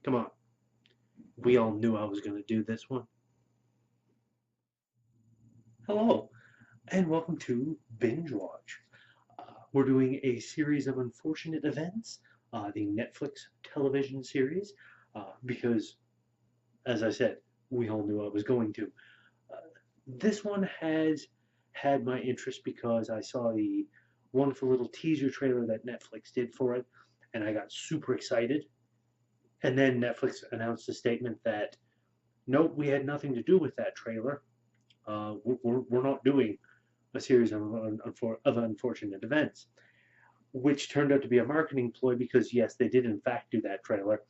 Come on. We all knew I was going to do this one. Hello, and welcome to Binge Watch. We're doing a series of unfortunate events, the Netflix television series, because, as I said, we all knew I was going to. Uh, this one has had my interest because I saw the wonderful little teaser trailer that Netflix did for it, and I got super excited. And then Netflix announced a statement that, nope, we had nothing to do with that trailer. We're not doing a series of unfortunate events, which turned out to be a marketing ploy because, yes, they did in fact do that trailer.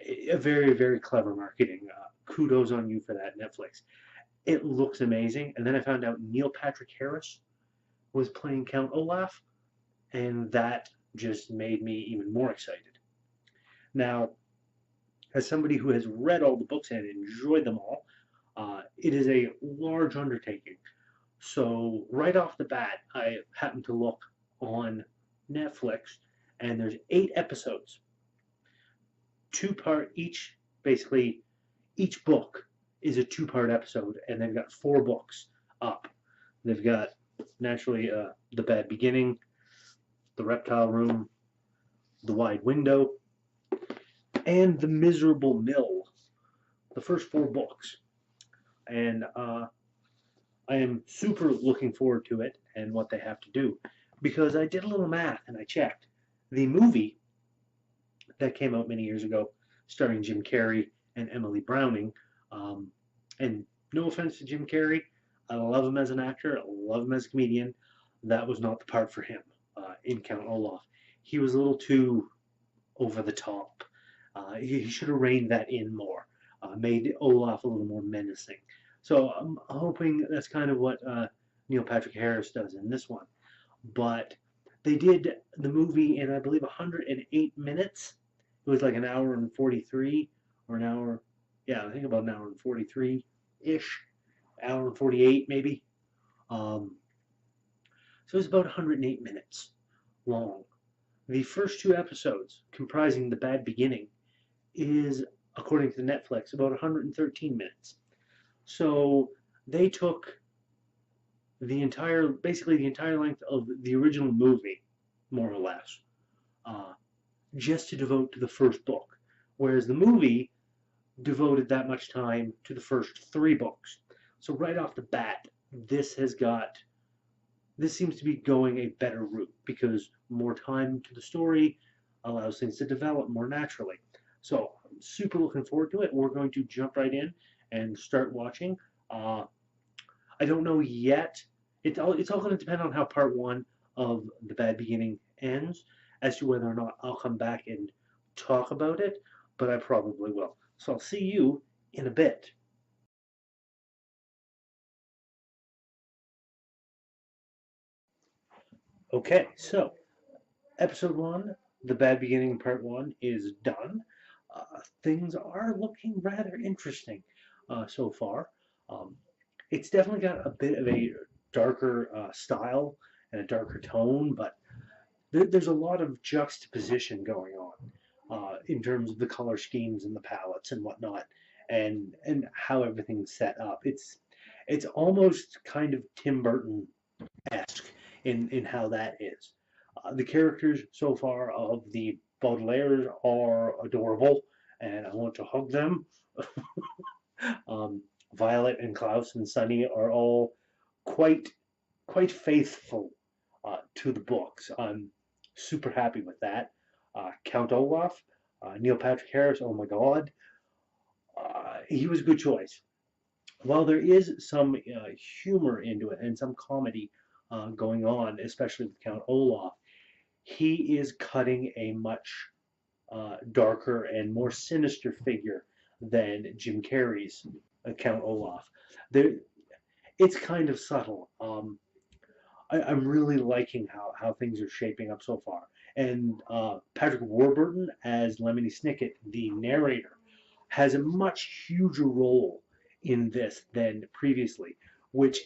A very, very clever marketing. Kudos on you for that, Netflix. It looks amazing. And then I found out Neil Patrick Harris was playing Count Olaf, and that just made me even more excited. Now, as somebody who has read all the books and enjoyed them all, it is a large undertaking. So right off the bat, I happened to look on Netflix, and there's 8 episodes, two-part each. Basically, each book is a two-part episode, and they've got 4 books up. They've got naturally the Bad Beginning, the Reptile Room, the Wide Window, and the Miserable Mill. The first 4 books, and I am super looking forward to it and what they have to do, because I did a little math and I checked. The movie that came out many years ago, starring Jim Carrey and Emily Browning, um, and no offense to Jim Carrey, I love him as an actor, I love him as a comedian. That was not the part for him in Count Olaf. He was a little too over the top. He should have reined that in more, made Olaf a little more menacing. So I'm hoping that's kind of what Neil Patrick Harris does in this one. But they did the movie in, I believe, 108 minutes. It was like an hour and 43, or an hour, yeah, I think about an hour and 43 ish, hour and 48 maybe. Um, so it was about 108 minutes long. The first 2 episodes, comprising The Bad Beginning, is, according to Netflix, about 113 minutes. So they took basically the entire length of the original movie, more or less, uh, just to devote to the first book. Whereas the movie devoted that much time to the first 3 books. So right off the bat, this seems to be going a better route because more time to the story allows things to develop more naturally. So I'm super looking forward to it. We're going to jump right in and start watching. Uh, I don't know yet. It's all going to depend on how part one of The Bad Beginning ends as to whether or not I'll come back and talk about it, but I probably will. So I'll see you in a bit. Okay, so episode one, The Bad Beginning part one, is done. Things are looking rather interesting so far. Um, it's definitely got a bit of a darker style and a darker tone, but there's a lot of juxtaposition going on in terms of the color schemes and the palettes and whatnot, and how everything's set up. It's almost kind of Tim Burton esque in how that is. The characters so far of the Baudelaires are adorable, and I want to hug them. um, Violet and Klaus and Sunny are all quite quite faithful to the books. I'm super happy with that. Count Olaf, Neil Patrick Harris. Oh my God, he was a good choice. While there is some humor into it and some comedy going on, especially with Count Olaf, he is cutting a much darker and more sinister figure than Jim Carrey's Count Olaf. There, it's kind of subtle. I'm really liking how things are shaping up so far. And Patrick Warburton as Lemony Snicket, the narrator, has a much huger role in this than previously, which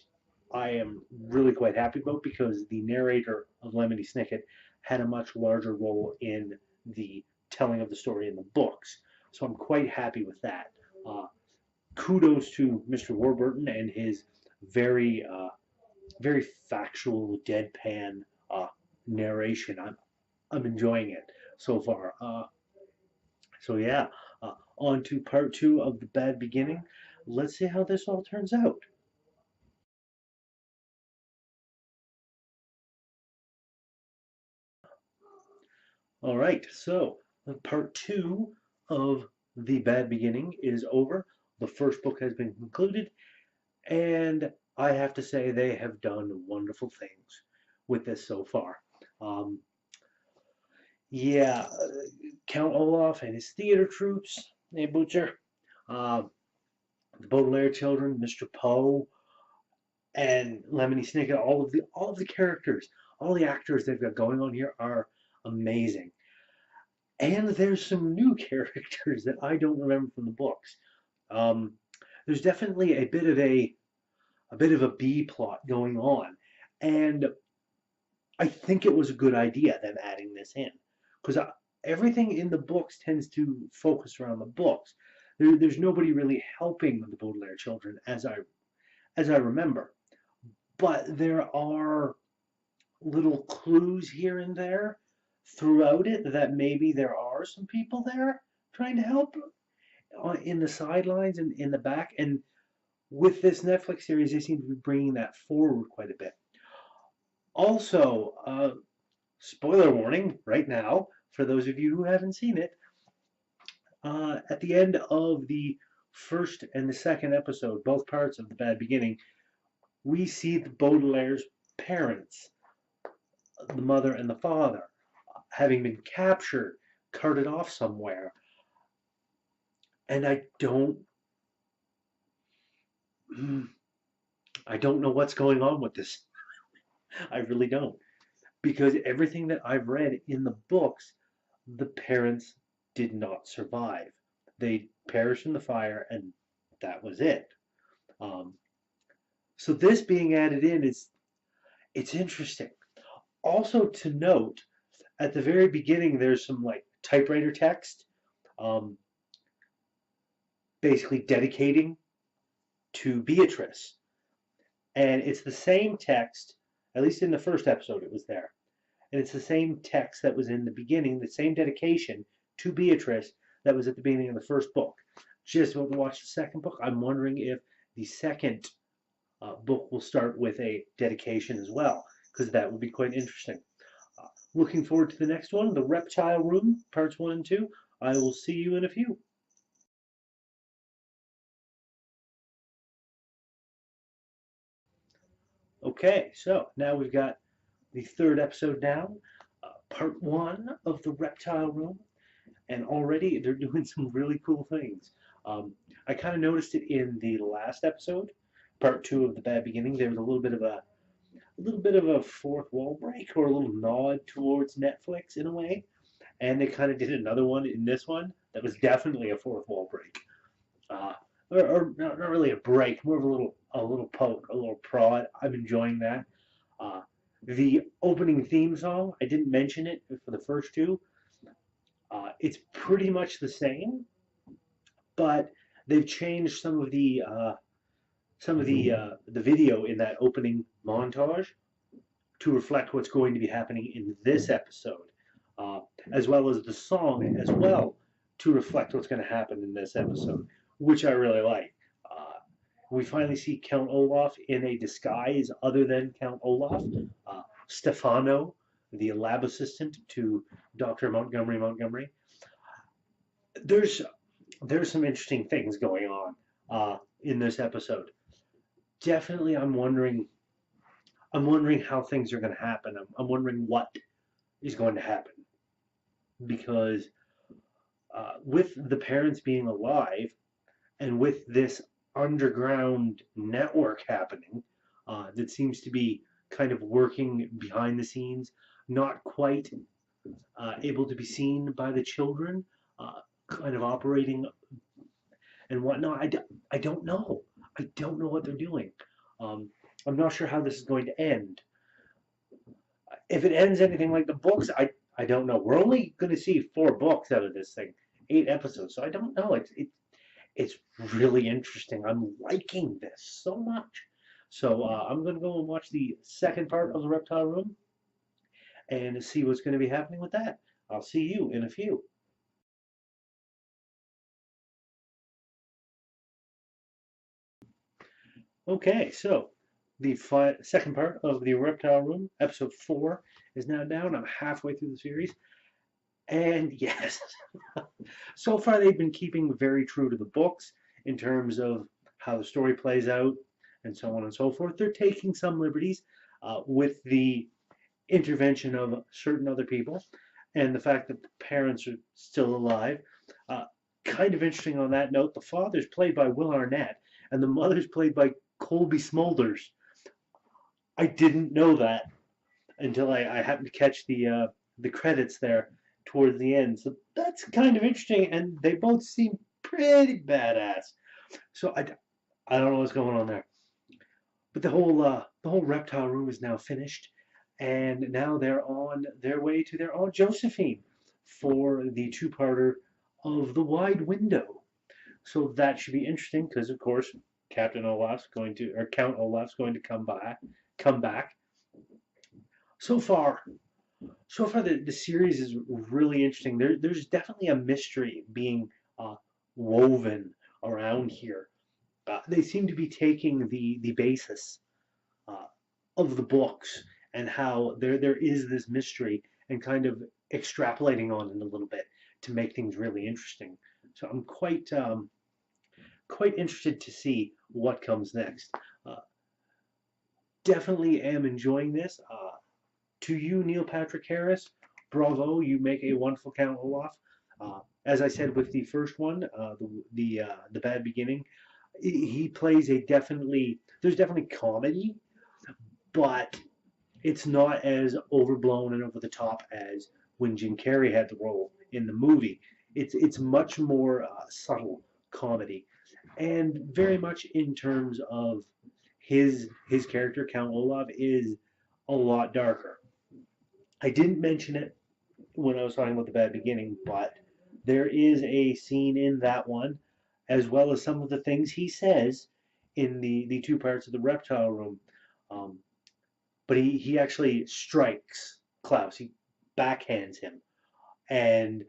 I am really quite happy about because the narrator of Lemony Snicket had a much larger role in the telling of the story in the books. So I'm quite happy with that. Uh, Kudos to Mr. Warburton and his very very factual, deadpan narration. I'm enjoying it so far. So yeah, on to part two of the bad beginning. Let's see how this all turns out. All right, so part two of the bad beginning is over. The first book has been concluded, and I have to say they have done wonderful things with this so far. Um, yeah, Count Olaf and his theater troops, hey Butcher, uh, the Baudelaire children, Mr. Poe, and Lemony Snicket, all of the characters, all the actors they've got going on here are amazing. And there's some new characters that I don't remember from the books. Um, there's definitely a bit of a B plot going on, and I think it was a good idea them adding this in because everything in the books tends to focus around the books. There's nobody really helping the Baudelaire children as I remember, but there are little clues here and there throughout it that maybe there are some people there trying to help in the sidelines and in the back. And with this Netflix series, they seem to be bringing that forward quite a bit. Also, spoiler warning right now for those of you who haven't seen it. At the end of the first and the second episode, both parts of the bad beginning, we see the Baudelaire's parents, the mother and the father, having been captured, carted off somewhere. And I don't know what's going on with this. I really don't. Because everything that I've read in the books, the parents did not survive. They perished in the fire, and that was it. Um, so this being added in is it's interesting. Also to note, at the very beginning, there's some like typewriter text, um, basically dedicating to Beatrice, and it's the same text. At least in the first episode, it was there, and it's the same text that was in the beginning, the same dedication to Beatrice that was at the beginning of the first book. Just about to watch the second book. I'm wondering if the second book will start with a dedication as well, because that would be quite interesting. Looking forward to the next one, The Reptile Room, parts 1 and 2. I will see you in a few. Okay, so now we've got the third episode down, part 1 of The Reptile Room, and already they're doing some really cool things. I kind of noticed it in the last episode, part 2 of The Bad Beginning. There was a little bit of a fourth wall break or a little nod towards Netflix in a way, and they kind of did another one in this one that was definitely a fourth wall break, uh, or not really a break, more of a little poke, a little prod. I'm enjoying that. Uh, the opening theme song, I didn't mention it for the first two. It's pretty much the same, but they've changed some of the video in that opening montage to reflect what's going to be happening in this episode, uh, as well as the song as well to reflect what's going to happen in this episode, which I really like. We finally see Count Olaf in a disguise other than Count Olaf. Stefano, the lab assistant to Dr. Montgomery Montgomery. There's there's some interesting things going on in this episode. Definitely, I'm wondering how things are going to happen. I'm wondering what is going to happen because with the parents being alive and with this underground network happening that seems to be kind of working behind the scenes, not quite able to be seen by the children, kind of operating and whatnot. I don't know. I don't know what they're doing. Um, I'm not sure how this is going to end. If it ends anything like the books, I don't know. We're only going to see 4 books out of this thing. 8 episodes. So I don't know. It's really interesting. I'm liking this so much. So I'm going to go and watch the second part of the Reptile Room and see what's going to be happening with that. I'll see you in a few. Okay, so the second part of the Reptile Room, episode 4, is now down. I'm halfway through the series. And yes, so far they've been keeping very true to the books in terms of how the story plays out and so on and so forth. They're taking some liberties with the intervention of certain other people and the fact that the parents are still alive. Uh, kind of interesting on that note, the father's played by Will Arnett and the mother's played by Colby Smulders. I didn't know that until I happened to catch the credits there towards the end. So that's kind of interesting, and they both seem pretty badass. So I don't know what's going on there, but the whole reptile room is now finished, and now they're on their way to their Aunt Josephine for the two-parter of The Wide Window. So that should be interesting because, of course, Count Olaf's going to come back. So far, the series is really interesting. There's definitely a mystery being woven around here. They seem to be taking the basis uh, of the books and how there is this mystery and kind of extrapolating on it a little bit to make things really interesting. So I'm quite interested to see what comes next. Uh, Definitely am enjoying this. To you, Neil Patrick Harris, bravo! You make a wonderful Count Olaf. As I said with the first one, the Bad Beginning, he plays a definitely there's definitely comedy, but it's not as overblown and over the top as when Jim Carrey had the role in the movie. It's much more subtle comedy, and very much in terms of his character Count Olaf is a lot darker. I didn't mention it when I was talking about the bad beginning, but there is a scene in that one, as well as some of the things he says in the two parts of the reptile room. Um, but he actually strikes Klaus. He backhands him, and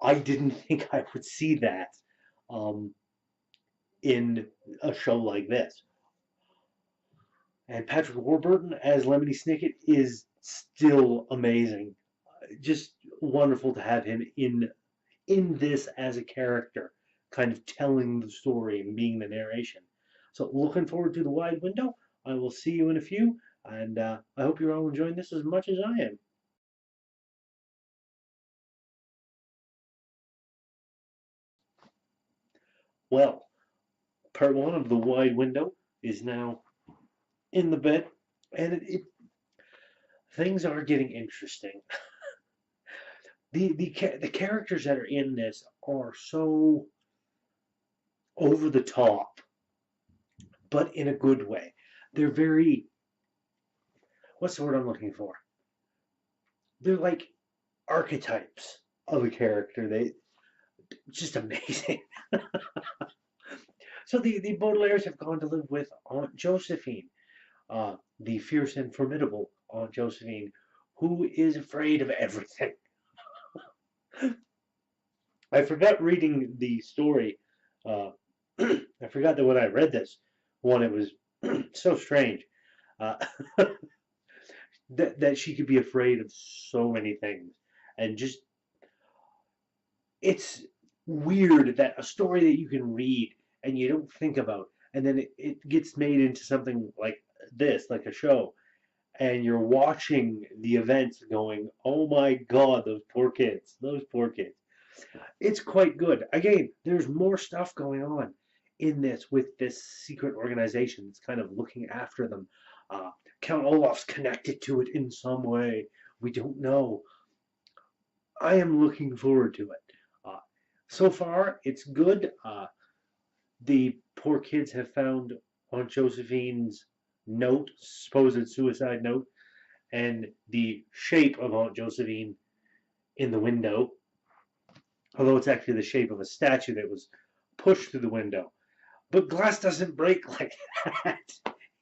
I didn't think I would see that um, in a show like this. And Patrick Warburton as Lemony Snicket is still amazing. Just wonderful to have him in this as a character, kind of telling the story and being the narration. So looking forward to The Wide Window. I will see you in a few, and I hope you're all enjoying this as much as I am. Well, part one of The Wide Window is now in the bed, and things are getting interesting. The characters that are in this are so over the top, but in a good way. They're very, what's the word I'm looking for? They're like archetypes of a character. They just amazing. So the Baudelaires have gone to live with Aunt Josephine, the fierce and formidable Aunt Josephine, who is afraid of everything. I forgot reading the story. Uh, I forgot that when I read this one, it was so strange uh, that she could be afraid of so many things, and just it's weird that a story that you can read and you don't think about, and then it gets made into something like this, like a show, and you're watching the events going, oh my God, those poor kids. It's quite good. Again, there's more stuff going on in this with this secret organization that's kind of looking after them. Uh, Count Olaf's connected to it in some way. We don't know. I am looking forward to it. Uh, so far, it's good. The poor kids have found Aunt Josephine's note, supposed suicide note, and the shape of Aunt Josephine in the window. although it's actually the shape of a statue that was pushed through the window. But glass doesn't break like that.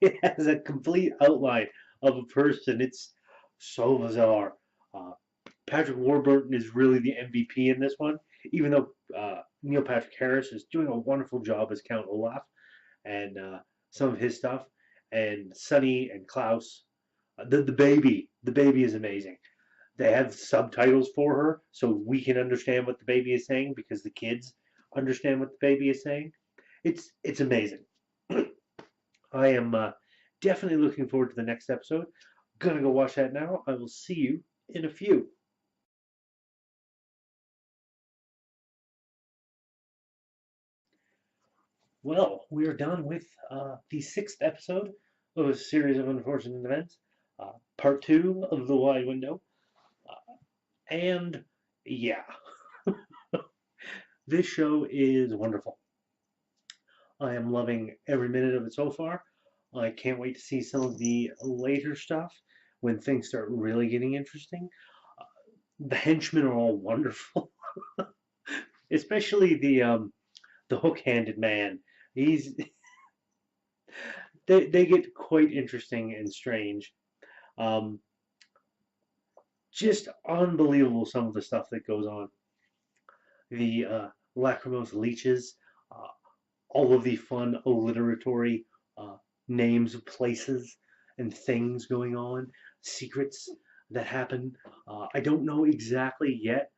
It has a complete outline of a person. It's so bizarre. Uh, Patrick Warburton is really the MVP in this one, even though Neil Patrick Harris is doing a wonderful job as Count Olaf and some of his stuff. And Sonny and Klaus, the baby is amazing. They have subtitles for her so we can understand what the baby is saying because the kids understand what the baby is saying. It's amazing. I am definitely looking forward to the next episode. Gonna go watch that now. I will see you in a few. Well, we are done with the sixth episode of a series of unfortunate events, part two of the wide window, and yeah, this show is wonderful. I am loving every minute of it so far. I can't wait to see some of the later stuff when things start really getting interesting. The henchmen are all wonderful, especially the hook-handed man. He's they get quite interesting and strange. Um, just unbelievable some of the stuff that goes on. The lachrymose leeches, uh, all of the fun alliteratory uh, names of places and things going on, secrets that happen. I don't know exactly yet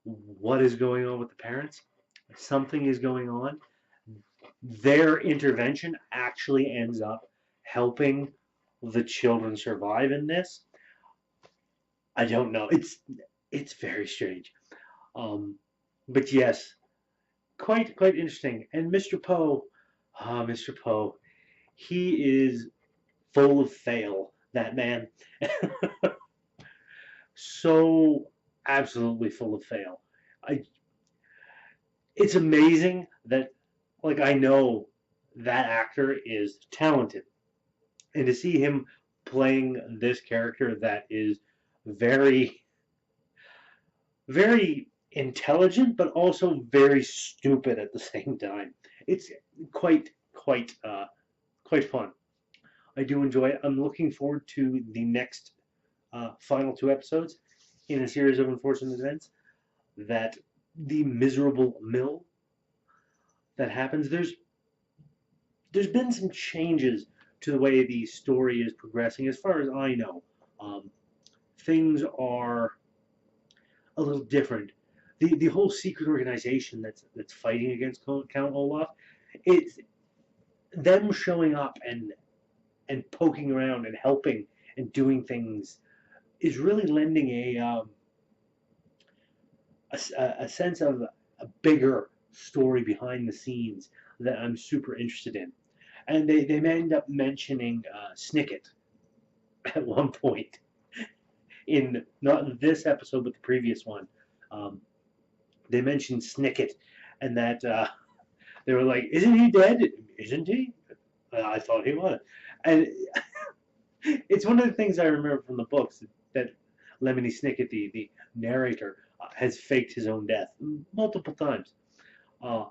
what is going on with the parents. Something is going on. Their intervention actually ends up helping the children survive in this. I don't know. It's very strange. Um, but yes, quite interesting. And Mr. Poe, Mr. Poe, he is full of fail. That man, so absolutely full of fail. I. It's amazing that, like, I know that actor is talented, and to see him playing this character that is very, very intelligent, but also very stupid at the same time. It's quite fun. I do enjoy it. I'm looking forward to the next final two episodes in a series of unfortunate events. That the miserable mill that happens. There's been some changes to the way the story is progressing, as far as I know. Um, Things are a little different. The whole secret organization that's fighting against Count Olaf, it's them showing up and poking around and helping and doing things is really lending a sense of a bigger story behind the scenes that I'm super interested in. And they end up mentioning Snicket at one point in not this episode but the previous one. Um, they mentioned Snicket, and that they were like, "Isn't he dead? Isn't he?" I thought he was, and it's one of the things I remember from the books that Lemony Snicket, the narrator, has faked his own death multiple times. Uh,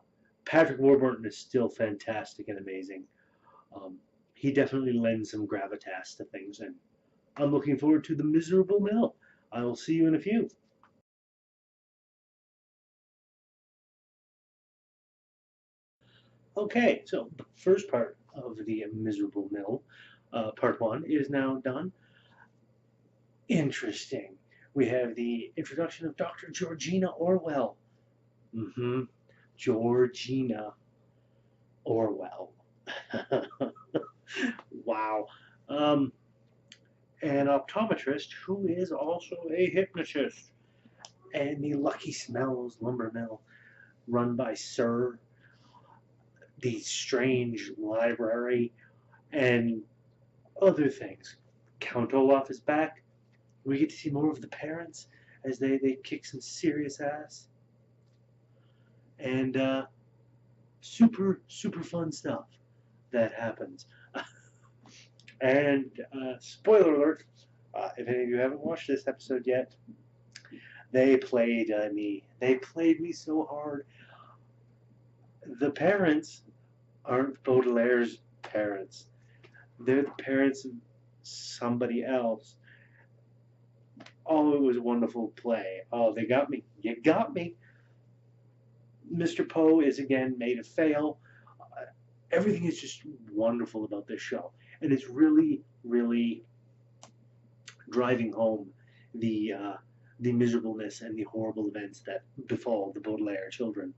Patrick Warburton is still fantastic and amazing. Um, he definitely lends some gravitas to things, and I'm looking forward to the miserable mill. I will see you in a few. Okay, so the first part of the miserable mill, part one, is now done. Interesting. We have the introduction of Dr. Georgina Orwell. Mm-hmm. Georgina Orwell. Wow. Um, an optometrist who is also a hypnotist. And the Lucky Smells lumber mill run by Sir, the strange library, and other things. Count Olaf is back. We get to see more of the parents as they kick some serious ass. And super fun stuff that happens. And spoiler alert, if any of you haven't watched this episode yet, They played me. They played me so hard. The parents aren't Baudelaire's parents. They're the parents of somebody else. Oh, it was a wonderful play. Oh, they got me. You got me. Mr. Poe is again made a fail. Everything is just wonderful about this show, and it's really, really driving home the miserableness and the horrible events that befall the Baudelaire children.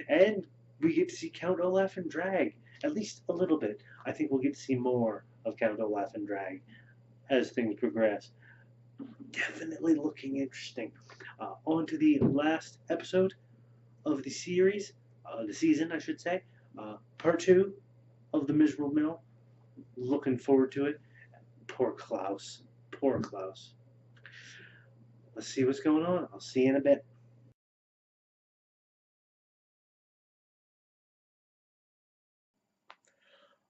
And we get to see Count Olaf and Drag, at least a little bit. I think we'll get to see more of Count Olaf and Drag as things progress. Definitely looking interesting. On to the last episode of the series, the season, I should say. Part 2 of The Miserable Mill. Looking forward to it. Poor Klaus. Poor Klaus. Let's see what's going on. I'll see you in a bit.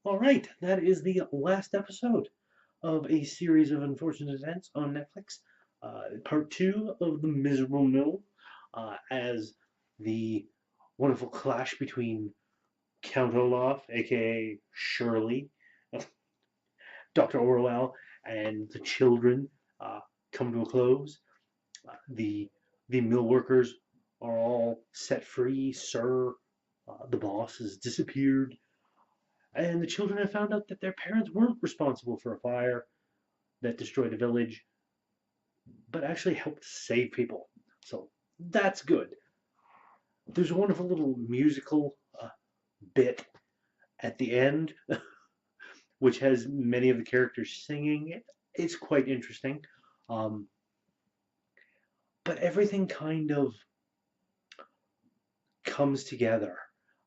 All right, that is the last episode of a series of unfortunate events on Netflix. Part 2 of The Miserable Mill, as the wonderful clash between Count Olaf, aka Shirley, Dr. Orwell, and the children come to a close. The mill workers are all set free. Sir, the boss, has disappeared, and the children have found out that their parents weren't responsible for a fire that destroyed a village, but actually helped save people. So that's good. There's a wonderful little musical bit at the end, which has many of the characters singing. It's quite interesting. Um, but everything kind of comes together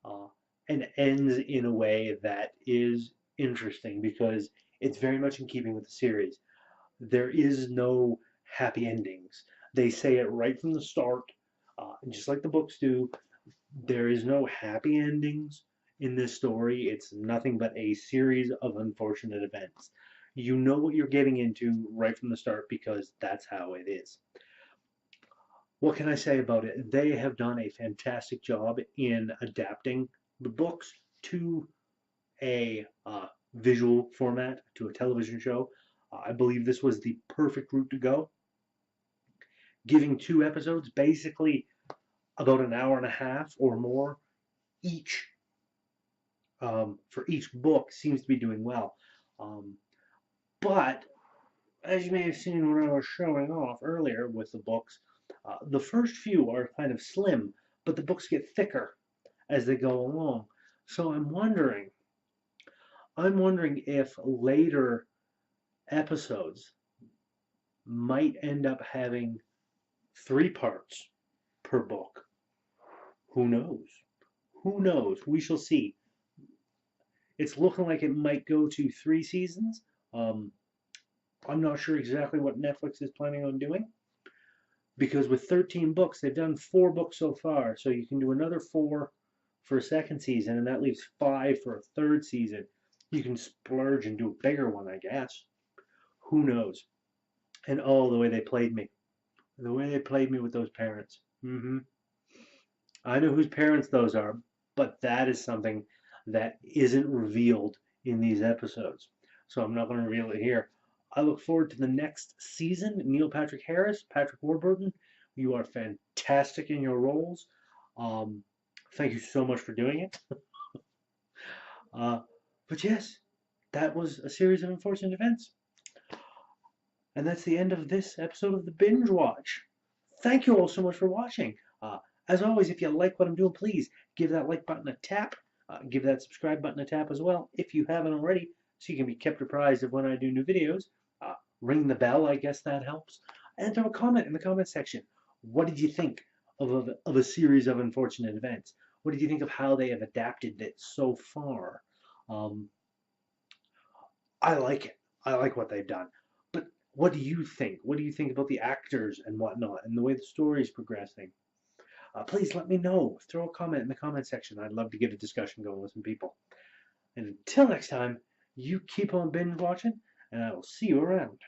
uh, and ends in a way that is interesting because it's very much in keeping with the series. There is no happy endings. They say it right from the start, just like the books do. There is no happy endings in this story. It's nothing but a series of unfortunate events. You know what you're getting into right from the start because that's how it is. What can I say about it? They have done a fantastic job in adapting the books to a visual format, to a television show. I believe this was the perfect route to go. Giving 2 episodes, basically about an hour and a half or more each for each book, seems to be doing well. Um, but as you may have seen when I was showing off earlier with the books, the first few are kind of slim, but the books get thicker as they go along. So I'm wondering if later episodes might end up having 3 parts per book. Who knows? Who knows? We shall see. It's looking like it might go to 3 seasons. Um, I'm not sure exactly what Netflix is planning on doing because with 13 books, they've done 4 books so far. So you can do another 4 for a second season, and that leaves 5 for a third season. You can splurge and do a bigger one, I guess. Who knows? And oh, the way they played me. The way they played me with those parents. I know whose parents those are, but that is something that isn't revealed in these episodes. So I'm not going to reveal it here. I look forward to the next season. Neil Patrick Harris, Patrick Warburton, you are fantastic in your roles. Um, Thank you so much for doing it. But yes, that was a series of unfortunate events. And that's the end of this episode of the Binge Watch. Thank you all so much for watching. As always, if you like what I'm doing, please give that like button a tap. Give that subscribe button a tap as well if you haven't already, so you can be kept apprised of when I do new videos. Ring the bell, I guess that helps. And throw a comment in the comment section. What did you think of a series of unfortunate events? What did you think of how they have adapted it so far? I like it. I like what they've done. But what do you think? What do you think about the actors and whatnot and the way the story is progressing? Please let me know. Throw a comment in the comment section. I'd love to get a discussion going with some people. And until next time, you keep on binge watching, and I will see you around.